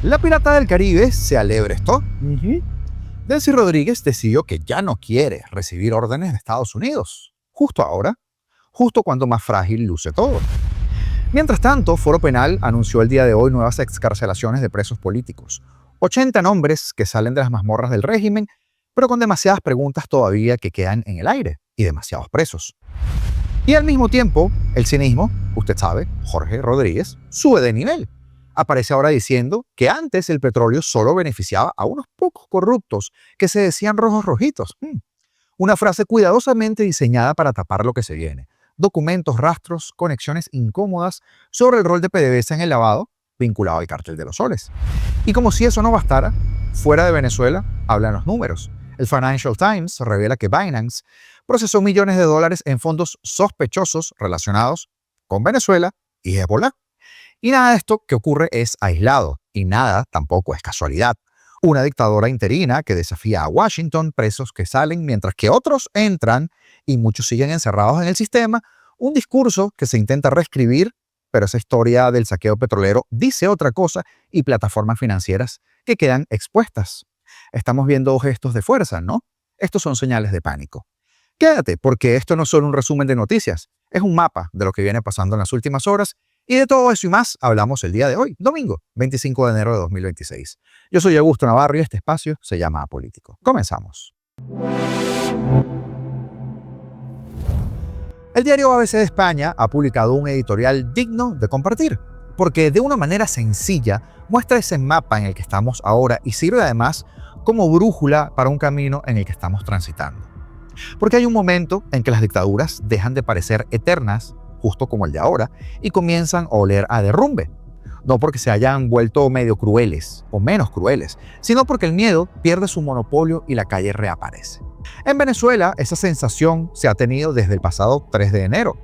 La pirata del Caribe se alebrestó. Delcy Rodríguez decidió que ya no quiere recibir órdenes de Estados Unidos. Justo ahora, justo cuando más frágil luce todo. Mientras tanto, Foro Penal anunció el día de hoy nuevas excarcelaciones de presos políticos. 80 nombres que salen de las mazmorras del régimen, pero con demasiadas preguntas todavía que quedan en el aire y demasiados presos. Y al mismo tiempo, el cinismo, usted sabe, Jorge Rodríguez, sube de nivel. Aparece ahora diciendo que antes el petróleo solo beneficiaba a unos pocos corruptos que se decían rojos rojitos. Una frase cuidadosamente diseñada para tapar lo que se viene. Documentos, rastros, conexiones incómodas sobre el rol de PDVSA en el lavado vinculado al cártel de los soles. Y como si eso no bastara, fuera de Venezuela hablan los números. El Financial Times revela que Binance procesó millones de dólares en fondos sospechosos relacionados con Venezuela y Hezbollah. Y nada de esto que ocurre es aislado, y nada tampoco es casualidad. Una dictadura interina que desafía a Washington, presos que salen mientras que otros entran y muchos siguen encerrados en el sistema, un discurso que se intenta reescribir, pero esa historia del saqueo petrolero dice otra cosa y plataformas financieras que quedan expuestas. Estamos viendo gestos de fuerza, ¿no? Estos son señales de pánico. Quédate, porque esto no es solo un resumen de noticias, es un mapa de lo que viene pasando en las últimas horas. Y de todo eso y más hablamos el día de hoy, domingo, 25 de enero de 2026. Yo soy Augusto Navarro y este espacio se llama Apolítico. Comenzamos. El diario ABC de España ha publicado un editorial digno de compartir, porque de una manera sencilla muestra ese mapa en el que estamos ahora y sirve además como brújula para un camino en el que estamos transitando. Porque hay un momento en que las dictaduras dejan de parecer eternas, justo como el de ahora, y comienzan a oler a derrumbe. No porque se hayan vuelto medio crueles o menos crueles, sino porque el miedo pierde su monopolio y la calle reaparece. En Venezuela, esa sensación se ha tenido desde el pasado 3 de enero,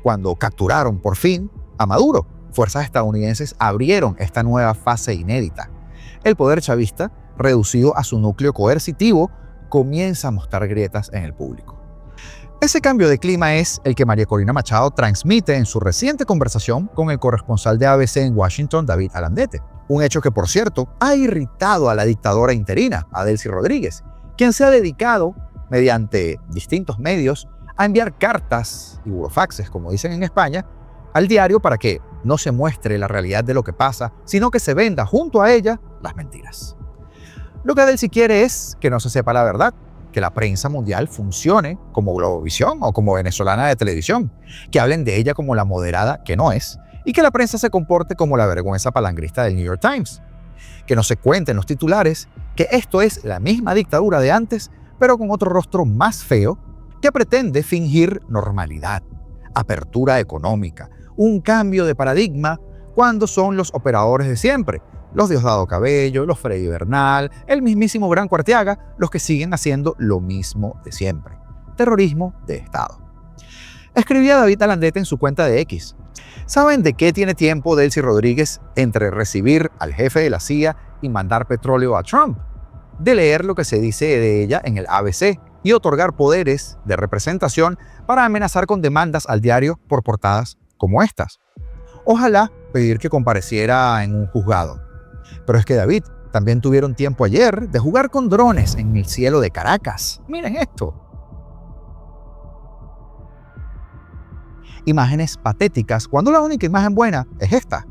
cuando capturaron por fin a Maduro. Fuerzas estadounidenses abrieron esta nueva fase inédita. El poder chavista, reducido a su núcleo coercitivo, comienza a mostrar grietas en el público. Ese cambio de clima es el que María Corina Machado transmite en su reciente conversación con el corresponsal de ABC en Washington, David Alandete. Un hecho que, por cierto, ha irritado a la dictadora interina, a Delcy Rodríguez, quien se ha dedicado, mediante distintos medios, a enviar cartas y burofaxes, como dicen en España, al diario para que no se muestre la realidad de lo que pasa, sino que se venda junto a ella las mentiras. Lo que Delcy quiere es que no se sepa la verdad, que la prensa mundial funcione como Globovisión o como venezolana de televisión, que hablen de ella como la moderada que no es, y que la prensa se comporte como la vergüenza palangrista del New York Times. Que no se cuenten los titulares que esto es la misma dictadura de antes, pero con otro rostro más feo, que pretende fingir normalidad, apertura económica, un cambio de paradigma, cuando son los operadores de siempre, los Diosdado Cabello, los Freddy Bernal, el mismísimo Branco Arteaga, los que siguen haciendo lo mismo de siempre. Terrorismo de Estado. Escribía David Alandete en su cuenta de X. ¿Saben de qué tiene tiempo Delcy Rodríguez entre recibir al jefe de la CIA y mandar petróleo a Trump? De leer lo que se dice de ella en el ABC y otorgar poderes de representación para amenazar con demandas al diario por portadas como estas. Ojalá pedir que compareciera en un juzgado. Pero es que David, también tuvieron tiempo ayer de jugar con drones en el cielo de Caracas. Miren esto. Imágenes patéticas cuando la única imagen buena es esta.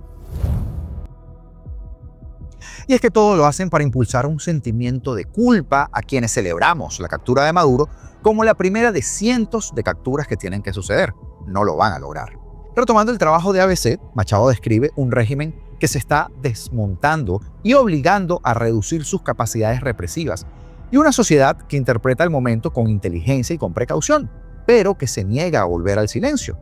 Y es que todo lo hacen para impulsar un sentimiento de culpa a quienes celebramos la captura de Maduro como la primera de cientos de capturas que tienen que suceder. No lo van a lograr. Retomando el trabajo de ABC, Machado describe un régimen que se está desmontando y obligando a reducir sus capacidades represivas, y una sociedad que interpreta el momento con inteligencia y con precaución, pero que se niega a volver al silencio.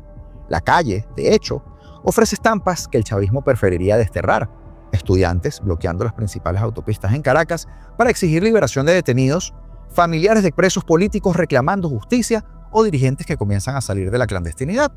La calle, de hecho, ofrece estampas que el chavismo preferiría desterrar. Estudiantes bloqueando las principales autopistas en Caracas para exigir liberación de detenidos, familiares de presos políticos reclamando justicia o dirigentes que comienzan a salir de la clandestinidad.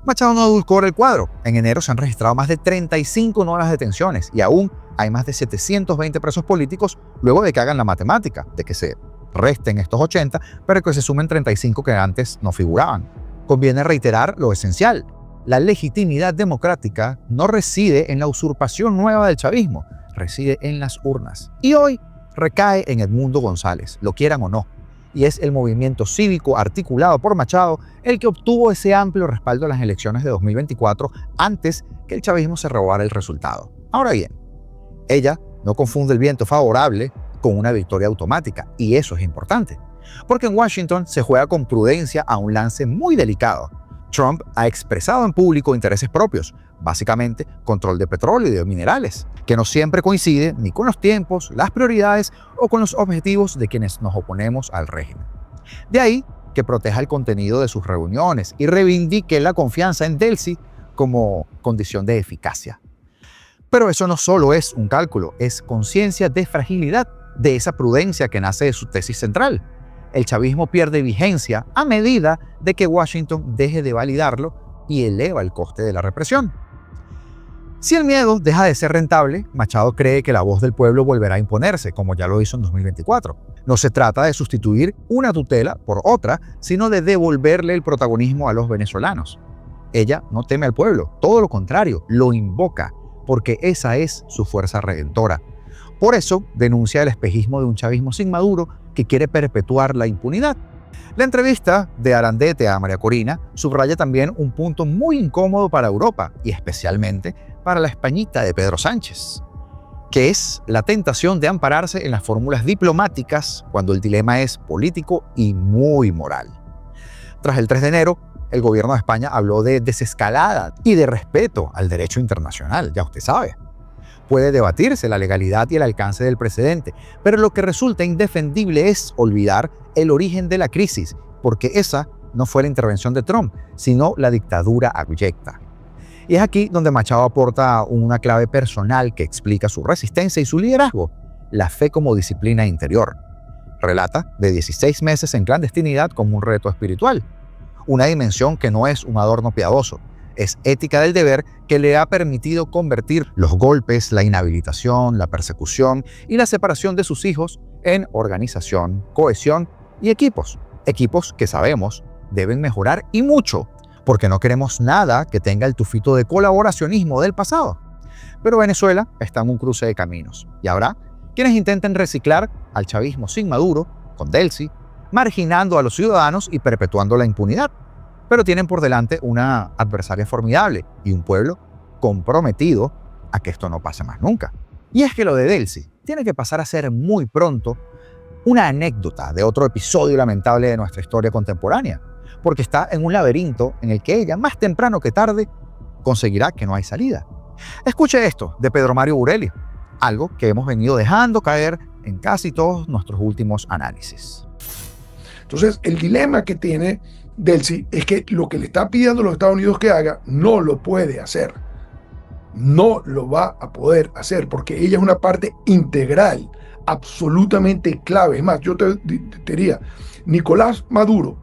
Machado no adulcora el cuadro. En enero se han registrado más de 35 nuevas detenciones y aún hay más de 720 presos políticos luego de que hagan la matemática, de que se resten estos 80, pero que se sumen 35 que antes no figuraban. Conviene reiterar lo esencial. La legitimidad democrática no reside en la usurpación nueva del chavismo, reside en las urnas. Y hoy recae en Edmundo González, lo quieran o no. Y es el movimiento cívico articulado por Machado el que obtuvo ese amplio respaldo en las elecciones de 2024 antes que el chavismo se robara el resultado. Ahora bien, ella no confunde el viento favorable con una victoria automática, y eso es importante, porque en Washington se juega con prudencia a un lance muy delicado. Trump ha expresado en público intereses propios, básicamente control de petróleo y de minerales, que no siempre coincide ni con los tiempos, las prioridades o con los objetivos de quienes nos oponemos al régimen. De ahí que proteja el contenido de sus reuniones y reivindique la confianza en Delcy como condición de eficacia. Pero eso no solo es un cálculo, es conciencia de fragilidad, de esa prudencia que nace de su tesis central. El chavismo pierde vigencia a medida de que Washington deje de validarlo y eleva el coste de la represión. Si el miedo deja de ser rentable, Machado cree que la voz del pueblo volverá a imponerse, como ya lo hizo en 2024. No se trata de sustituir una tutela por otra, sino de devolverle el protagonismo a los venezolanos. Ella no teme al pueblo, todo lo contrario, lo invoca, porque esa es su fuerza redentora. Por eso denuncia el espejismo de un chavismo sin Maduro que quiere perpetuar la impunidad. La entrevista de Arandete a María Corina subraya también un punto muy incómodo para Europa y especialmente para la Españita de Pedro Sánchez, que es la tentación de ampararse en las fórmulas diplomáticas cuando el dilema es político y muy moral. Tras el 3 de enero, el gobierno de España habló de desescalada y de respeto al derecho internacional, ya usted sabe. Puede debatirse la legalidad y el alcance del precedente, pero lo que resulta indefendible es olvidar el origen de la crisis, porque esa no fue la intervención de Trump, sino la dictadura abyecta. Y es aquí donde Machado aporta una clave personal que explica su resistencia y su liderazgo, la fe como disciplina interior. Relata de 16 meses en clandestinidad como un reto espiritual, una dimensión que no es un adorno piadoso, es ética del deber que le ha permitido convertir los golpes, la inhabilitación, la persecución y la separación de sus hijos en organización, cohesión y equipos. Equipos que sabemos deben mejorar y mucho, porque no queremos nada que tenga el tufito de colaboracionismo del pasado. Pero Venezuela está en un cruce de caminos y habrá quienes intenten reciclar al chavismo sin Maduro, con Delcy, marginando a los ciudadanos y perpetuando la impunidad. Pero tienen por delante una adversaria formidable y un pueblo comprometido a que esto no pase más nunca. Y es que lo de Delcy tiene que pasar a ser muy pronto una anécdota de otro episodio lamentable de nuestra historia contemporánea, porque está en un laberinto en el que ella, más temprano que tarde, conseguirá que no hay salida. Escuche esto de Pedro Mario Burelli, algo que hemos venido dejando caer en casi todos nuestros últimos análisis. Entonces, el dilema que tiene Delcy es que lo que le está pidiendo a los Estados Unidos que haga no lo puede hacer. No lo va a poder hacer porque ella es una parte integral, absolutamente clave. Es más, yo te diría, Nicolás Maduro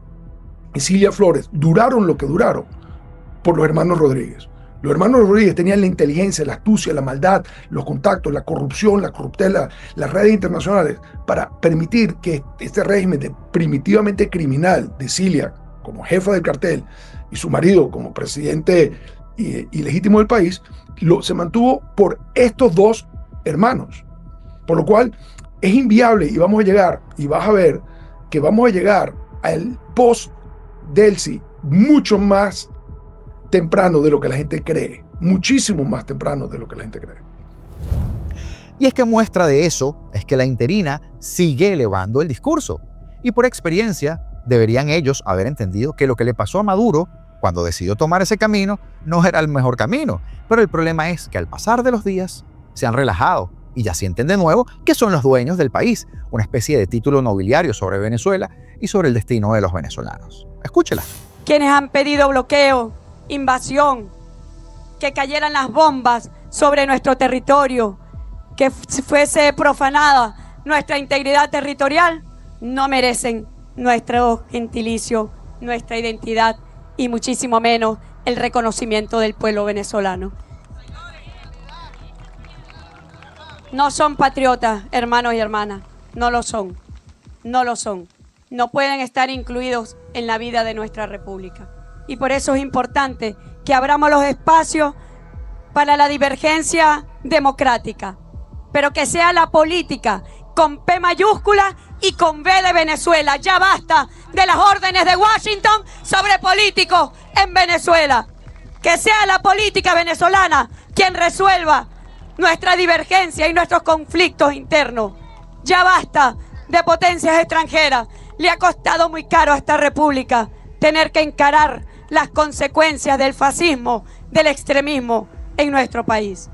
y Cilia Flores duraron lo que duraron por los hermanos Rodríguez. Los hermanos Rodríguez tenían la inteligencia, la astucia, la maldad, los contactos, la corrupción, la corruptela, las redes internacionales para permitir que este régimen primitivamente criminal de Cilia como jefa del cartel y su marido como presidente ilegítimo del país, se mantuvo por estos dos hermanos. Por lo cual es inviable y vamos a llegar, y vas a ver que vamos a llegar al post-Delcy mucho más temprano de lo que la gente cree, muchísimo más temprano de lo que la gente cree. Y es que muestra de eso es que la interina sigue elevando el discurso. Y por experiencia, deberían ellos haber entendido que lo que le pasó a Maduro cuando decidió tomar ese camino no era el mejor camino. Pero el problema es que al pasar de los días se han relajado y ya sienten de nuevo que son los dueños del país, una especie de título nobiliario sobre Venezuela y sobre el destino de los venezolanos. Escúchela. Quienes han pedido bloqueo, invasión, que cayeran las bombas sobre nuestro territorio, que fuese profanada nuestra integridad territorial, no merecen nuestro gentilicio, nuestra identidad y muchísimo menos el reconocimiento del pueblo venezolano. No son patriotas, hermanos y hermanas, no lo son, no lo son. No pueden estar incluidos en la vida de nuestra república. Y por eso es importante que abramos los espacios para la divergencia democrática, pero que sea la política con P mayúscula y con B de Venezuela. Ya basta de las órdenes de Washington sobre políticos en Venezuela. Que sea la política venezolana quien resuelva nuestra divergencia y nuestros conflictos internos. Ya basta de potencias extranjeras. Le ha costado muy caro a esta república tener que encarar las consecuencias del fascismo, del extremismo en nuestro país.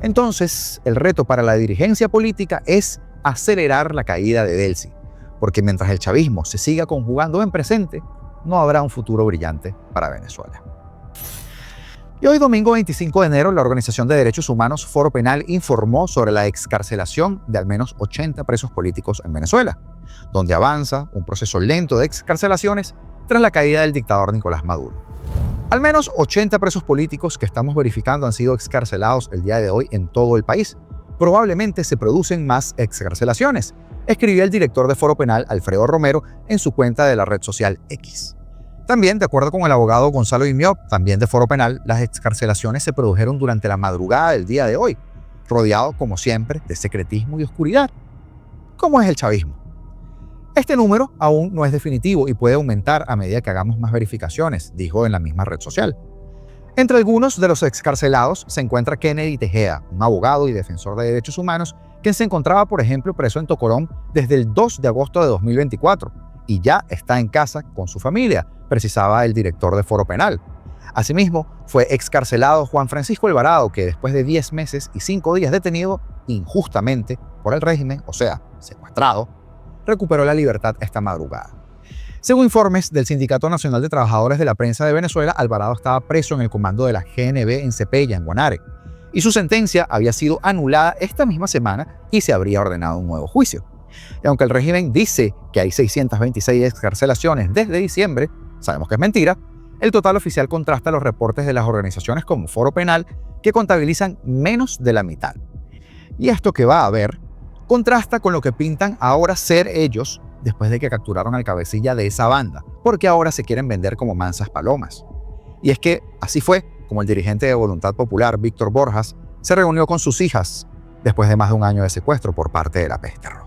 Entonces, el reto para la dirigencia política es acelerar la caída de Delcy, porque mientras el chavismo se siga conjugando en presente, no habrá un futuro brillante para Venezuela. Y hoy, domingo 25 de enero, la Organización de Derechos Humanos Foro Penal informó sobre la excarcelación de al menos 80 presos políticos en Venezuela, donde avanza un proceso lento de excarcelaciones tras la caída del dictador Nicolás Maduro. Al menos 80 presos políticos que estamos verificando han sido excarcelados el día de hoy en todo el país. Probablemente se producen más excarcelaciones, escribió el director de Foro Penal, Alfredo Romero, en su cuenta de la red social X. También, de acuerdo con el abogado Gonzalo Imiop, también de Foro Penal, las excarcelaciones se produjeron durante la madrugada del día de hoy, rodeado, como siempre, de secretismo y oscuridad. ¿Cómo es el chavismo? Este número aún no es definitivo y puede aumentar a medida que hagamos más verificaciones, dijo en la misma red social. Entre algunos de los excarcelados se encuentra Kennedy Tejeda, un abogado y defensor de derechos humanos, quien se encontraba, por ejemplo, preso en Tocorón desde el 2 de agosto de 2024 y ya está en casa con su familia, precisaba el director de Foro Penal. Asimismo, fue excarcelado Juan Francisco Alvarado, que después de 10 meses y 5 días detenido injustamente por el régimen, o sea, secuestrado, recuperó la libertad esta madrugada. Según informes del Sindicato Nacional de Trabajadores de la Prensa de Venezuela, Alvarado estaba preso en el comando de la GNB en Cepella, en Guanare, y su sentencia había sido anulada esta misma semana y se habría ordenado un nuevo juicio. Y aunque el régimen dice que hay 626 excarcelaciones desde diciembre, sabemos que es mentira, el total oficial contrasta los reportes de las organizaciones como Foro Penal, que contabilizan menos de la mitad. Y esto que va a haber contrasta con lo que pintan ahora ser ellos después de que capturaron al cabecilla de esa banda, porque ahora se quieren vender como mansas palomas. Y es que así fue como el dirigente de Voluntad Popular, Víctor Borjas, se reunió con sus hijas después de más de un año de secuestro por parte de la Peste Roja.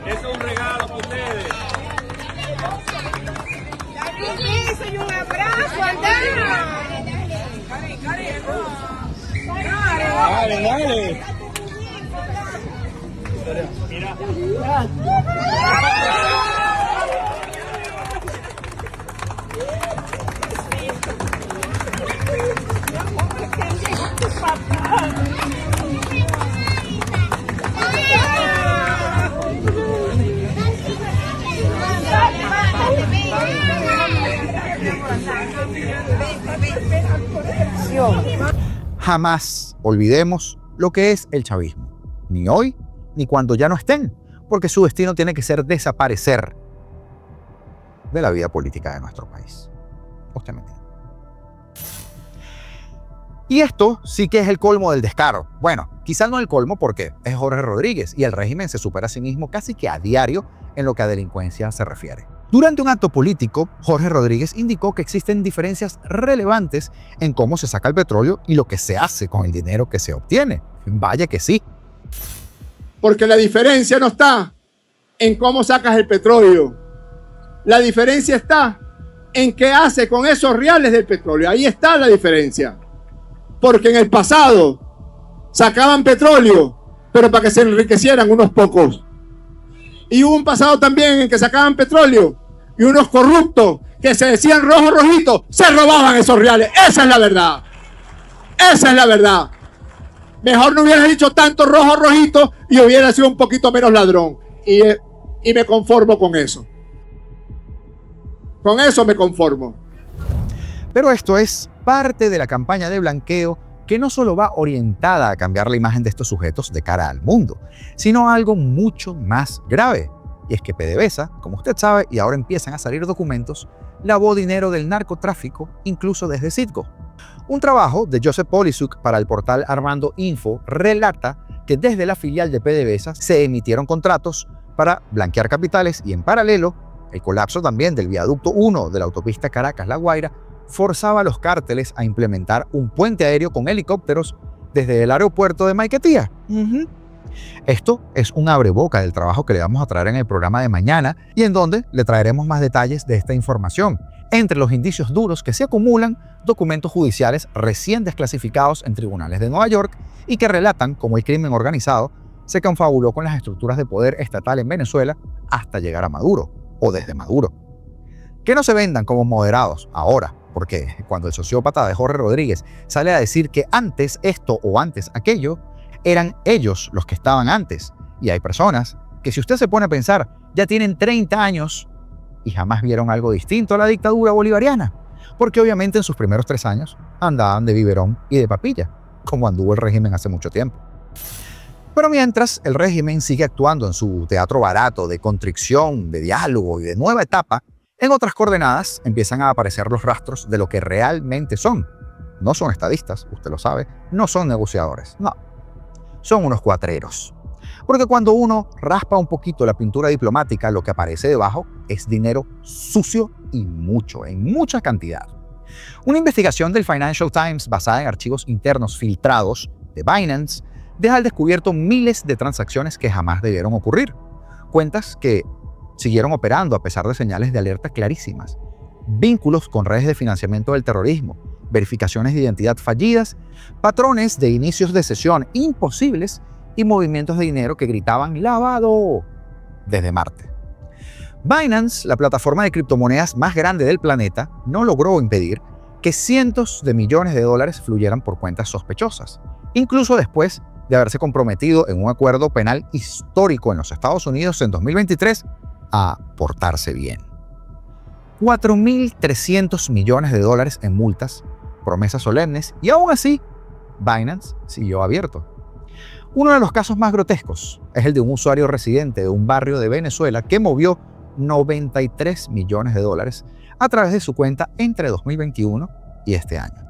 Es un regalo para ustedes. Y un abrazo, Aldana. Dale, dale. Mira. Jamás olvidemos lo que es el chavismo, ni hoy ni cuando ya no estén, porque su destino tiene que ser desaparecer de la vida política de nuestro país. Usted me entiende. Y esto sí que es el colmo del descaro. Bueno, quizás no el colmo porque es Jorge Rodríguez y el régimen se supera a sí mismo casi que a diario en lo que a delincuencia se refiere. Durante un acto político, Jorge Rodríguez indicó que existen diferencias relevantes en cómo se saca el petróleo y lo que se hace con el dinero que se obtiene. Vaya que sí. Porque la diferencia no está en cómo sacas el petróleo. La diferencia está en qué hace con esos reales del petróleo. Ahí está la diferencia. Porque en el pasado sacaban petróleo, pero para que se enriquecieran unos pocos. Y hubo un pasado también en que sacaban petróleo y unos corruptos que se decían rojo rojito se robaban esos reales. Esa es la verdad. Esa es la verdad. Mejor no hubieras dicho tanto rojo rojito y hubiera sido un poquito menos ladrón. Y me conformo con eso. Con eso me conformo. Pero esto es parte de la campaña de blanqueo que no solo va orientada a cambiar la imagen de estos sujetos de cara al mundo, sino a algo mucho más grave. Y es que PDVSA, como usted sabe, y ahora empiezan a salir documentos, lavó dinero del narcotráfico, incluso desde Citgo. Un trabajo de Joseph Polisuk para el portal Armando Info relata que desde la filial de PDVSA se emitieron contratos para blanquear capitales y en paralelo El colapso también del viaducto 1 de la autopista Caracas-La Guaira forzaba a los cárteles a implementar un puente aéreo con helicópteros desde el aeropuerto de Maiquetía. Esto es un abreboca del trabajo que le vamos a traer en el programa de mañana y en donde le traeremos más detalles de esta información. Entre los indicios duros que se acumulan, documentos judiciales recién desclasificados en tribunales de Nueva York y que relatan cómo el crimen organizado se confabuló con las estructuras de poder estatal en Venezuela hasta llegar a Maduro o desde Maduro. Que no se vendan como moderados ahora, porque cuando el sociópata de Jorge Rodríguez sale a decir que antes esto o antes aquello, eran ellos los que estaban antes. Y hay personas que, si usted se pone a pensar, ya tienen 30 años y jamás vieron algo distinto a la dictadura bolivariana, porque obviamente en sus primeros 3 años andaban de biberón y de papilla, como anduvo el régimen hace mucho tiempo. Pero mientras el régimen sigue actuando en su teatro barato de contrición, de diálogo y de nueva etapa, en otras coordenadas empiezan a aparecer los rastros de lo que realmente son. No son estadistas, usted lo sabe, no son negociadores, no. Son unos cuatreros. Porque cuando uno raspa un poquito la pintura diplomática, lo que aparece debajo es dinero sucio y mucho, en mucha cantidad. Una investigación del Financial Times basada en archivos internos filtrados de Binance deja al descubierto miles de transacciones que jamás debieron ocurrir. Cuentas que siguieron operando a pesar de señales de alerta clarísimas. Vínculos con redes de financiamiento del terrorismo, verificaciones de identidad fallidas, patrones de inicios de sesión imposibles y movimientos de dinero que gritaban lavado desde Marte. Binance, la plataforma de criptomonedas más grande del planeta, no logró impedir que cientos de millones de dólares fluyeran por cuentas sospechosas, incluso después de haberse comprometido en un acuerdo penal histórico en los Estados Unidos en 2023 a portarse bien. 4.300 millones de dólares en multas, promesas solemnes, y aún así, Binance siguió abierto. Uno de los casos más grotescos es el de un usuario residente de un barrio de Venezuela que movió 93 millones de dólares a través de su cuenta entre 2021 y este año.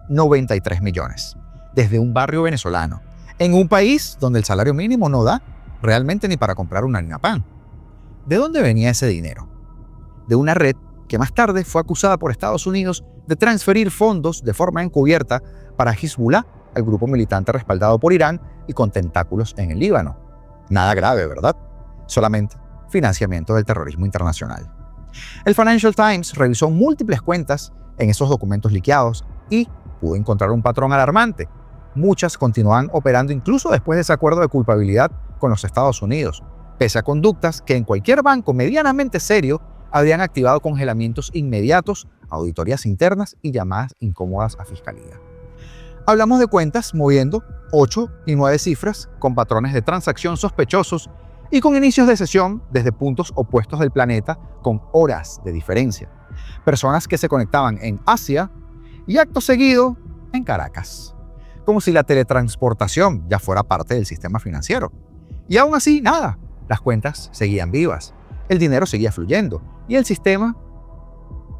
93 millones, desde un barrio venezolano, en un país donde el salario mínimo no da realmente ni para comprar una harina pan. ¿De dónde venía ese dinero? De una red que más tarde fue acusada por Estados Unidos de transferir fondos de forma encubierta para Hezbollah, el grupo militante respaldado por Irán y con tentáculos en el Líbano. Nada grave, ¿verdad? Solamente financiamiento del terrorismo internacional. El Financial Times revisó múltiples cuentas en esos documentos liqueados y pudo encontrar un patrón alarmante. Muchas continúan operando incluso después de ese acuerdo de culpabilidad con los Estados Unidos, pese a conductas que en cualquier banco medianamente serio habrían activado congelamientos inmediatos, auditorías internas y llamadas incómodas a fiscalía. Hablamos de cuentas moviendo 8 y 9 cifras con patrones de transacción sospechosos y con inicios de sesión desde puntos opuestos del planeta con horas de diferencia. Personas que se conectaban en Asia y acto seguido en Caracas. Como si la teletransportación ya fuera parte del sistema financiero. Y aún así, nada. Las cuentas seguían vivas, el dinero seguía fluyendo y el sistema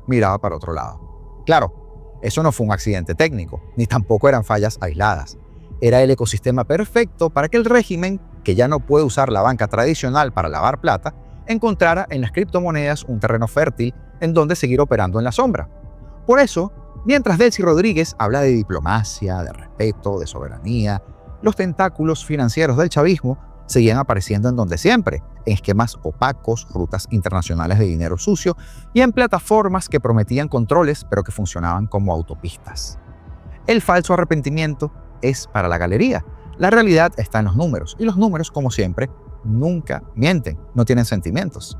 miraba para otro lado. Claro, eso no fue un accidente técnico, ni tampoco eran fallas aisladas. Era el ecosistema perfecto para que el régimen, que ya no puede usar la banca tradicional para lavar plata, encontrara en las criptomonedas un terreno fértil en donde seguir operando en la sombra. Por eso, mientras Delcy Rodríguez habla de diplomacia, de respeto, de soberanía, los tentáculos financieros del chavismo seguían apareciendo en donde siempre, en esquemas opacos, rutas internacionales de dinero sucio y en plataformas que prometían controles pero que funcionaban como autopistas. El falso arrepentimiento es para la galería. La realidad está en los números y los números, como siempre, nunca mienten, no tienen sentimientos.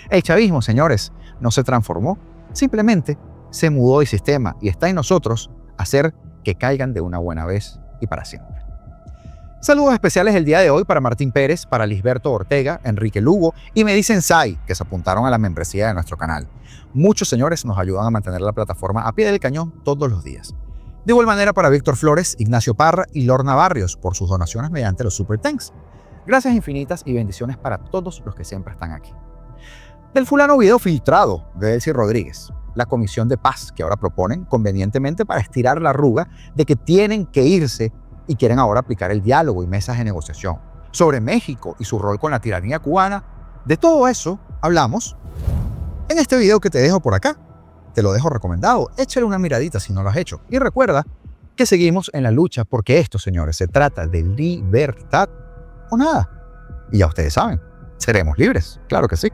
El chavismo, señores, no se transformó, simplemente se mudó de sistema y está en nosotros hacer que caigan de una buena vez y para siempre. Saludos especiales el día de hoy para Martín Pérez, para Lisberto Ortega, Enrique Lugo y Me Dicen Sai, que se apuntaron a la membresía de nuestro canal. Muchos señores nos ayudan a mantener la plataforma a pie del cañón todos los días. De igual manera para Víctor Flores, Ignacio Parra y Lorna Barrios por sus donaciones mediante los Super Thanks. Gracias infinitas y bendiciones para todos los que siempre están aquí. Del fulano video filtrado de Delcy Rodríguez, la comisión de paz que ahora proponen convenientemente para estirar la arruga de que tienen que irse y quieren ahora aplicar el diálogo y mesas de negociación. Sobre México y su rol con la tiranía cubana, de todo eso hablamos En este video que te dejo por acá, te lo dejo recomendado, échale una miradita si no lo has hecho. Y recuerda que seguimos en la lucha porque esto, señores, se trata de libertad o nada. Y ya ustedes saben, seremos libres, claro que sí.